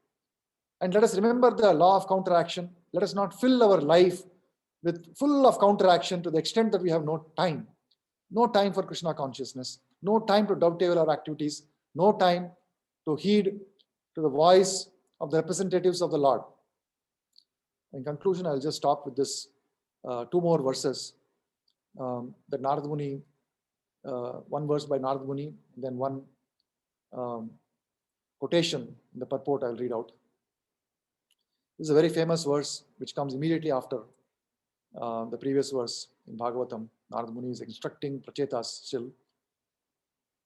And let us remember the law of counteraction. Let us not fill our life with full of counteraction to the extent that we have no time. No time for Krishna consciousness. No time to dovetail our activities. No time to heed to the voice of the representatives of the Lord. In conclusion, I'll just stop with this two more verses that Narad Muni, one verse by Narad Muni, and then one quotation in the purport I'll read out. This is a very famous verse which comes immediately after the previous verse in Bhagavatam. Narad Muni is instructing Prachetas still.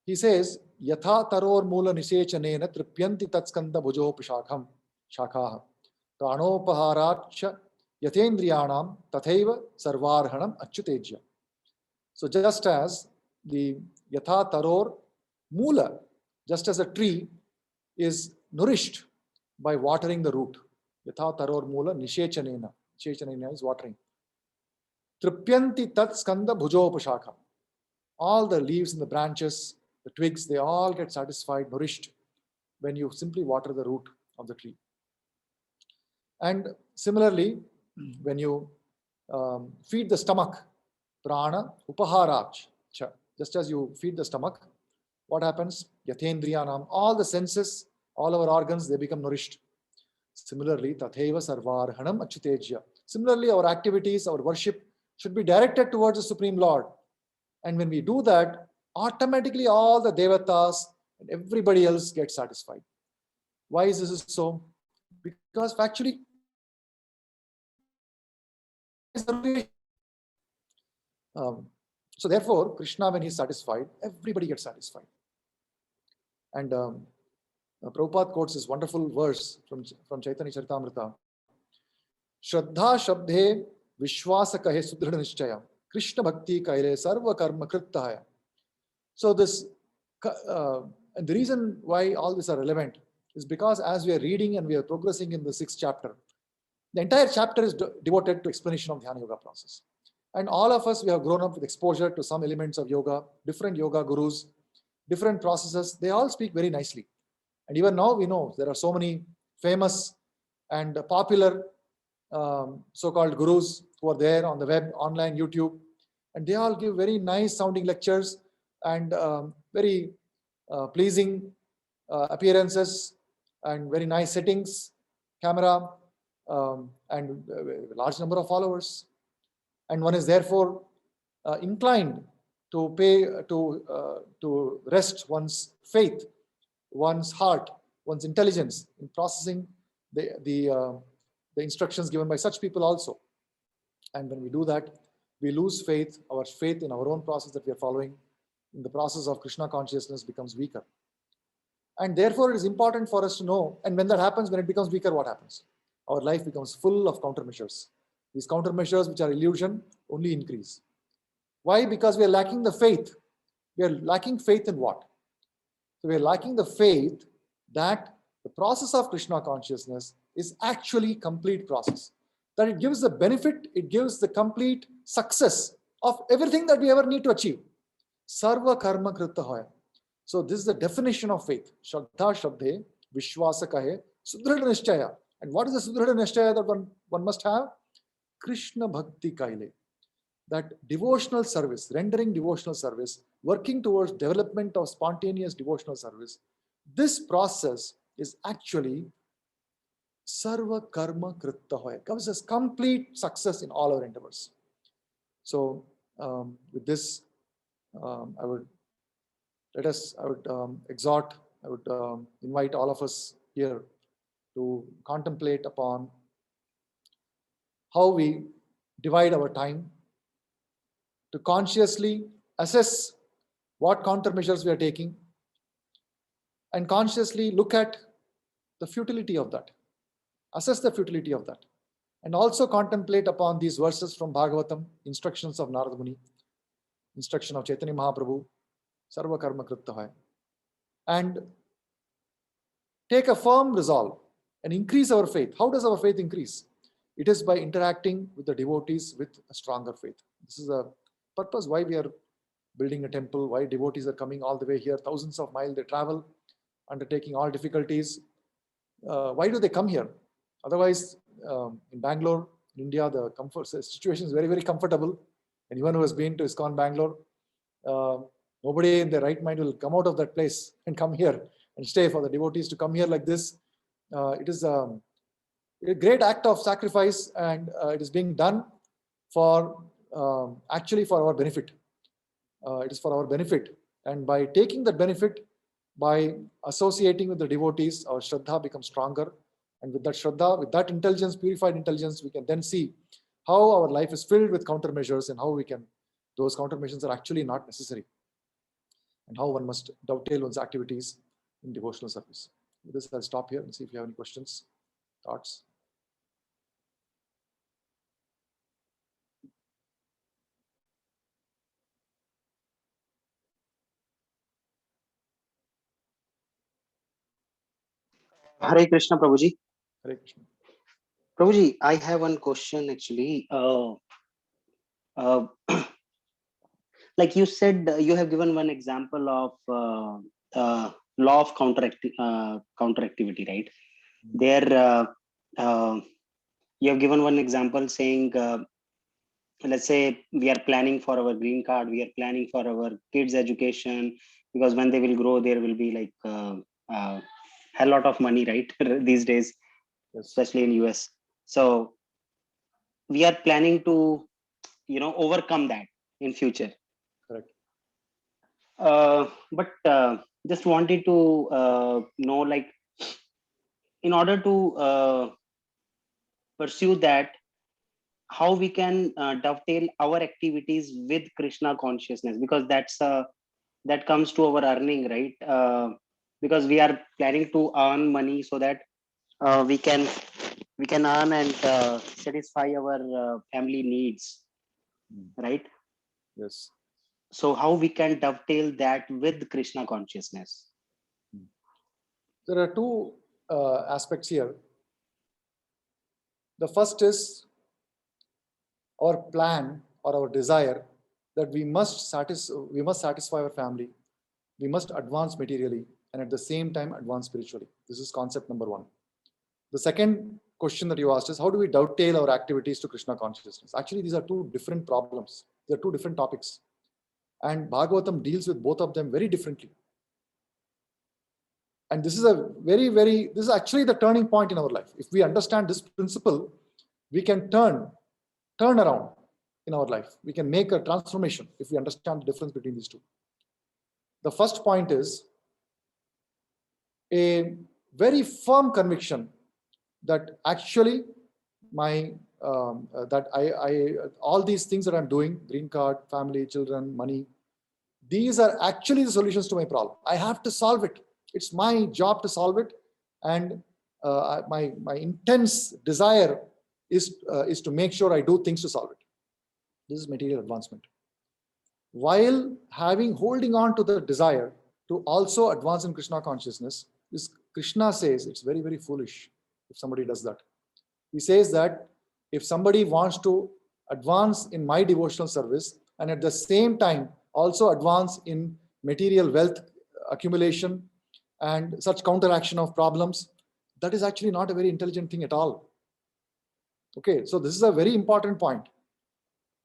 He says, Yatha taror mula nisechanena tripyanti tatskanda bhujo pishakham shakhaha pranopaharach yathendriyanam tathaiva sarvarhanam achyutejya. So just as the Yatha taror mula, just as a tree is nourished by watering the root. Yatha taror mula nishechanena. Nishechanena is watering. Tripyanti tat skanda bhujopashakha. All the leaves and the branches, the twigs, they all get satisfied, nourished when you simply water the root of the tree. And similarly, when you feed the stomach, prana upaharach, just as you feed the stomach, what happens? Yathendriyanam, all the senses, all our organs, they become nourished. Similarly, tatheva sarvarhanam achyutejya. Similarly, our activities, our worship should be directed towards the Supreme Lord. And when we do that, automatically all the devatas and everybody else gets satisfied. Why is this so? Because factually, so therefore, Krishna, when he's satisfied, everybody gets satisfied. And Prabhupada quotes this wonderful verse from Chaitanya Charitamrita. Shraddha shabdhe vishwasa kahe sudhrida nishchaya. Krishna bhakti kaile sarva karma krittaya. So this, and the reason why all these are relevant is because as we are reading and we are progressing in the 6th chapter, the entire chapter is devoted to explanation of Dhyana Yoga process. And all of us, we have grown up with exposure to some elements of yoga, different yoga gurus, different processes. They all speak very nicely. And even now we know there are so many famous and popular so-called gurus who are there on the web, online, YouTube, and they all give very nice sounding lectures and very pleasing appearances and very nice settings, camera, and a large number of followers. And one is therefore inclined to pay to rest one's faith, one's heart, one's intelligence in processing the instructions given by such people also. And when we do that, we lose faith. Our faith in our own process that we are following in the process of Krishna consciousness becomes weaker. And therefore, it is important for us to know, and when that happens, when it becomes weaker, what happens? Our life becomes full of countermeasures. These countermeasures, which are illusion, only increase. Why? Because we are lacking the faith. We are lacking faith in what? So we are lacking the faith that the process of Krishna consciousness is actually complete process. That it gives the benefit, it gives the complete success of everything that we ever need to achieve. Sarva karma kritta hoya. So this is the definition of faith. Shraddha shabdhe, vishwasa kahe, sudhrida nishchaya. And what is the sudhrida nishchaya that one must have? Krishna bhakti kaile. That devotional service, rendering devotional service, working towards development of spontaneous devotional service. This process is actually sarva karma kritta hoya. Gives us complete success in all our endeavors. So with this, I would exhort, I would invite all of us here to contemplate upon how we divide our time, to consciously assess what countermeasures we are taking, and consciously look at the futility of that, assess the futility of that, and also contemplate upon these verses from Bhagavatam, instructions of Narad Muni, instruction of Chaitanya Mahaprabhu, Sarva Karma Kritta Hoya, and take a firm resolve and increase our faith. How does our faith increase? It is by interacting with the devotees with a stronger faith. This is the purpose why we are building a temple, why devotees are coming all the way here, thousands of miles they travel, undertaking all difficulties, why do they come here? Otherwise, in Bangalore, in India, the comfort situation is very, very comfortable. Anyone who has been to ISKCON Bangalore, nobody in their right mind will come out of that place and come here and stay. For the devotees to come here like this, it is a great act of sacrifice, and it is being done for actually for our benefit. It is for our benefit, and by taking that benefit, by associating with the devotees, our Shraddha becomes stronger. And with that Shraddha, with that intelligence, purified intelligence, we can then see how our life is filled with countermeasures and how those countermeasures are actually not necessary, and how one must dovetail one's activities in devotional service. With this, I'll stop here and see if you have any questions, thoughts. Hare Krishna, Prabhuji. Hare Krishna. Prabhuji, I have one question actually. Like you said, you have given one example of law of counteractivity, right? There, you have given one example saying, let's say we are planning for our green card, we are planning for our kids' education, because when they will grow, there will be like a lot of money, right? These days, Yes. especially in US. So we are planning to, overcome that in future. Correct. But just wanted to know, like, in order to pursue that, how we can dovetail our activities with Krishna consciousness, because that comes to our earning, right? Because we are planning to earn money so that we can earn and satisfy our family needs, right? Yes. So how we can dovetail that with Krishna consciousness? There are two aspects here. The first is our plan or our desire that we must satisfy our family, we must advance materially, and at the same time advance spiritually. This is concept number one. The second question that you asked is, how do we dovetail our activities to Krishna consciousness? Actually, these are two different problems. They are two different topics, and Bhagavatam deals with both of them very differently. And this is this is actually the turning point in our life. If we understand this principle, we can turn around in our life. We can make a transformation if we understand the difference between these two. The first point is a very firm conviction that actually all these things that I'm doing, green card, family, children, money, these are actually the solutions to my problem. I have to solve it. It's my job to solve it, and my intense desire is to make sure I do things to solve it. This is material advancement. While holding on to the desire to also advance in Krishna consciousness, Krishna says it's very, very foolish if somebody does that. He says that if somebody wants to advance in my devotional service and at the same time also advance in material wealth accumulation and such counteraction of problems, that is actually not a very intelligent thing at all. Okay, so this is a very important point.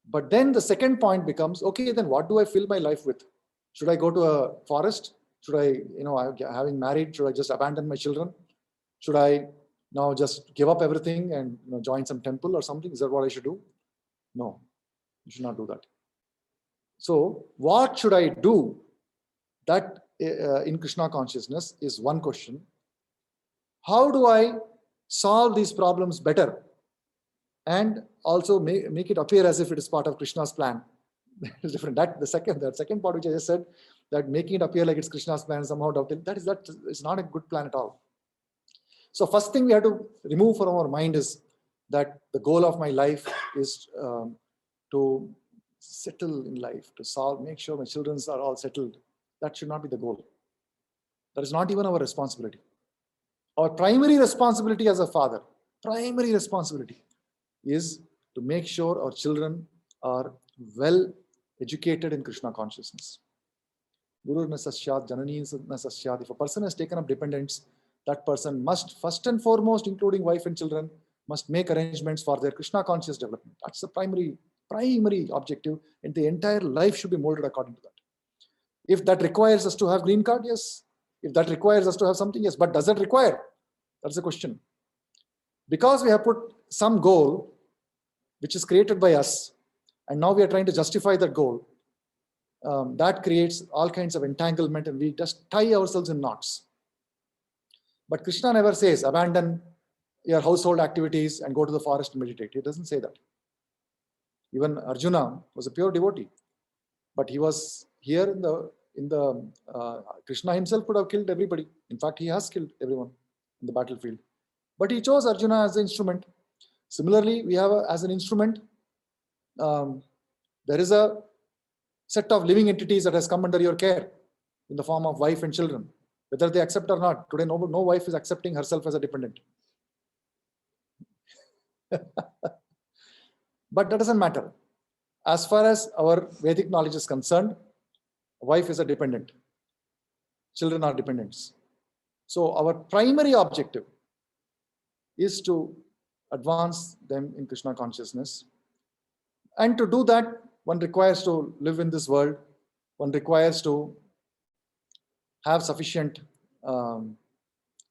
But then the second point becomes, okay, then what do I fill my life with? Should I go to a forest? Should I, having married, should I just abandon my children? Should I now just give up everything and join some temple or something? Is that what I should do? No, you should not do that. So what should I do that in Krishna consciousness is one question. How do I solve these problems better and also make it appear as if it is part of Krishna's plan? It's different. The second part which I just said, that making it appear like it's Krishna's plan somehow, that is not a good plan at all. So first thing we have to remove from our mind is that the goal of my life is to settle in life, to make sure my children are all settled. That should not be the goal. That is not even our responsibility. Our primary responsibility as a father, primary responsibility is to make sure our children are well educated in Krishna consciousness. Guru na sasyat, janani na sasyat. If a person has taken up dependence, that person must, first and foremost, including wife and children, must make arrangements for their Krishna conscious development. That's the primary objective, and the entire life should be molded according to that. If that requires us to have green card, yes. If that requires us to have something, yes. But does it require? That's the question. Because we have put some goal which is created by us, and now we are trying to justify that goal, that creates all kinds of entanglement, and we just tie ourselves in knots. But Krishna never says, abandon your household activities and go to the forest and meditate. He doesn't say that. Even Arjuna was a pure devotee, but he was here in the Krishna himself could have killed everybody. In fact, he has killed everyone in the battlefield. But he chose Arjuna as the instrument. Similarly, we have as an instrument, there is a set of living entities that has come under your care in the form of wife and children, whether they accept or not. Today, no wife is accepting herself as a dependent. But that doesn't matter. As far as our Vedic knowledge is concerned, wife is a dependent. Children are dependents. So our primary objective is to advance them in Krishna consciousness. And to do that, one requires to live in this world. One requires to have sufficient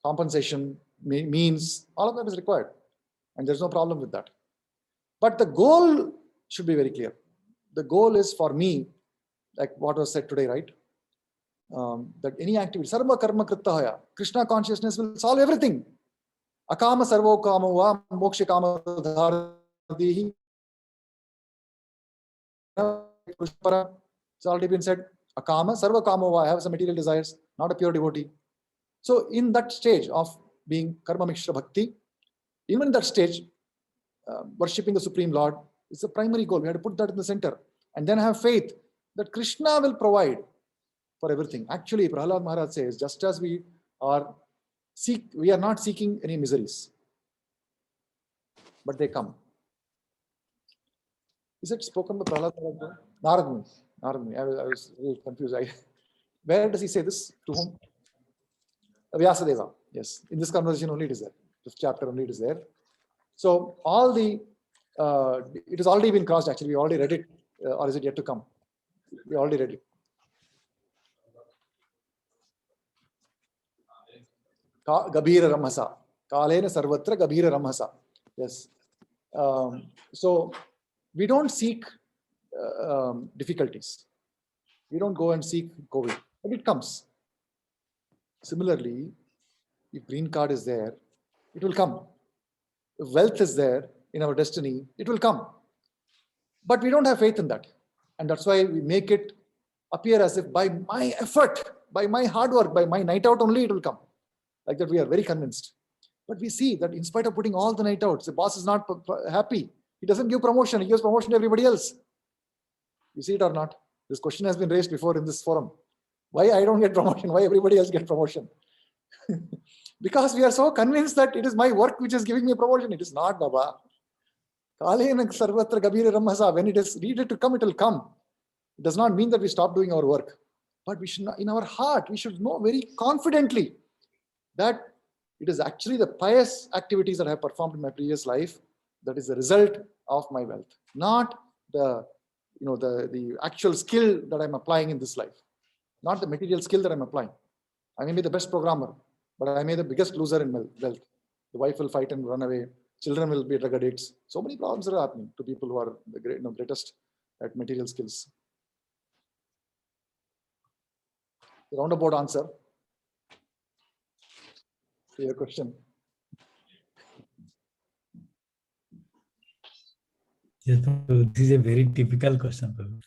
compensation, means. All of that is required. And there's no problem with that. But the goal should be very clear. The goal is for me, like what was said today, right? That any activity, sarva karma kritta hoya, Krishna consciousness will solve everything. Akama sarvo kamo va moksha kama dhardihi. It's already been said. Akama sarva kamo va, I have some material desires, not a pure devotee. So in that stage of being karma mishra bhakti, even in that stage, worshipping the Supreme Lord is the primary goal. We have to put that in the center. And then have faith that Krishna will provide for everything. Actually, Prahlad Maharaj says, just as we are not seeking any miseries, but they come. Is it spoken by Prahlad Maharaj? Narad. I was really confused. Where does he say this? To whom? Vyasadeva. Yes. In this conversation only it is there. This chapter only it is there. So all the, it has already been crossed actually. We already read it. Or is it yet to come? We already read it. Gabhira Ramhasa. Kalena Sarvatra Gabhira Ramhasa. Yes. So we don't seek difficulties. We don't go and seek COVID, but it comes. Similarly, if green card is there, it will come. If wealth is there in our destiny, it will come. But we don't have faith in that. And that's why we make it appear as if by my effort, by my hard work, by my night out only, it will come. Like that, we are very convinced. But we see that in spite of putting all the night outs, the boss is not happy. He doesn't give promotion. He gives promotion to everybody else. You see it or not? This question has been raised before in this forum. Why I don't get promotion? Why everybody else get promotion? Because we are so convinced that it is my work which is giving me promotion. It is not, Baba. When it is needed to come, it will come. It does not mean that we stop doing our work. But we should not, in our heart, we should know very confidently that it is actually the pious activities that I have performed in my previous life that is the result of my wealth, not the actual skill that I'm applying in this life, not the material skill that I'm applying. I may be the best programmer, but I may be the biggest loser in wealth. The wife will fight and run away. Children will be drug addicts. So many problems are happening to people who are the greatest at material skills. The roundabout answer to your question. Yes, this is a very typical question, Prabhu.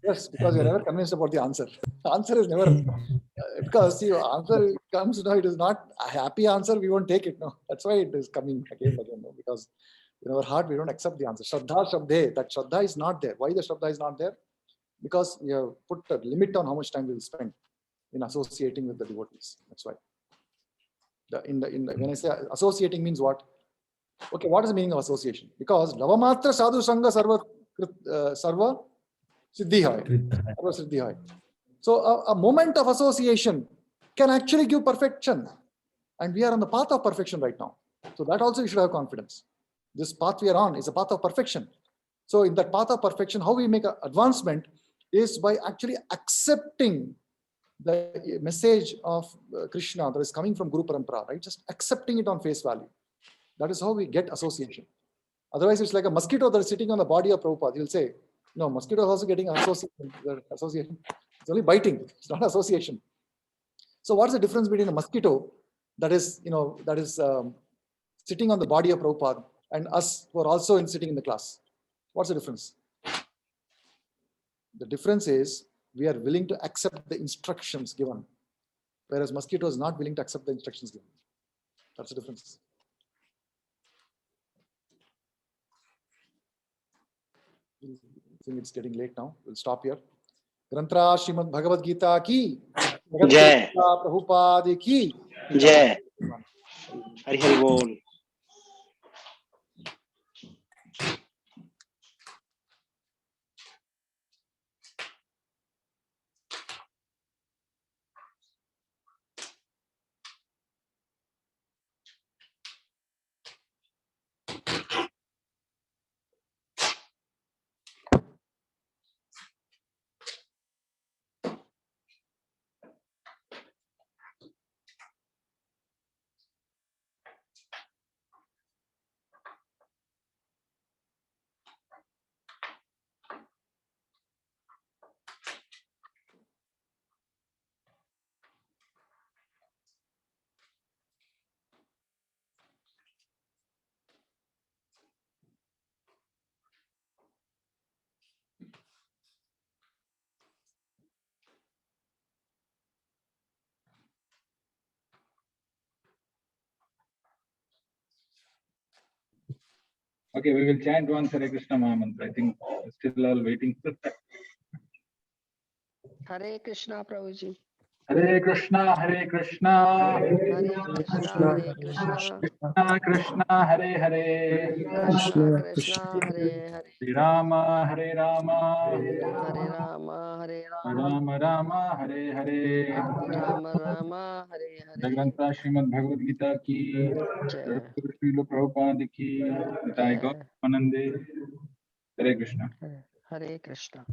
Yes, because you're never convinced about the answer. The answer is never, because see, answer comes, it is not a happy answer, we won't take it. No, that's why it is coming again and again. No? Because in our heart, we don't accept the answer. Shraddha Shabde, that Shraddha is not there. Why the Shraddha is not there? Because we have put a limit on how much time we will spend in associating with the devotees. That's why. When I say associating means what? Okay, what is the meaning of association? Because Lavamatra Sadhu Sangha Sarva Siddhi Hai. So a moment of association can actually give perfection. And we are on the path of perfection right now. So that also you should have confidence. This path we are on is a path of perfection. So in that path of perfection, how we make an advancement is by actually accepting the message of Krishna that is coming from Guru Parampara, right? Just accepting it on face value. That is how we get association. Otherwise, it's like a mosquito that is sitting on the body of Prabhupada. You'll say, no, mosquito is also getting association. It's only biting, it's not association. So what's the difference between a mosquito that is, sitting on the body of Prabhupada and us who are also sitting in the class? What's the difference? The difference is we are willing to accept the instructions given, whereas mosquito is not willing to accept the instructions given. That's the difference. I think it's getting late now. We'll stop here. Grantra Srimad Bhagavad Gita ki Jai. Prabhupada ki Jai. Hari Hari Bol. Okay, we will chant once Hare Krishna Mahamantra. I think still all waiting for that. Hare Krishna, Prabhuji. Hare Krishna, Hare Krishna, Hare Krishna, Hare Krishna, Krishna Krishna, Hare Hare, Krishna Krishna, Hare Hare, Hare Rama, Hare Rama, Hare Rama, Hare Rama, Rama Rama, Hare Hare. Rama Rama, Hare Hare. Grantha Srimad Bhagavad Gita ki, Jai. Srila Prabhupada ki, Nitai Jai. Gauravanande. Hare Krishna. Hare Krishna.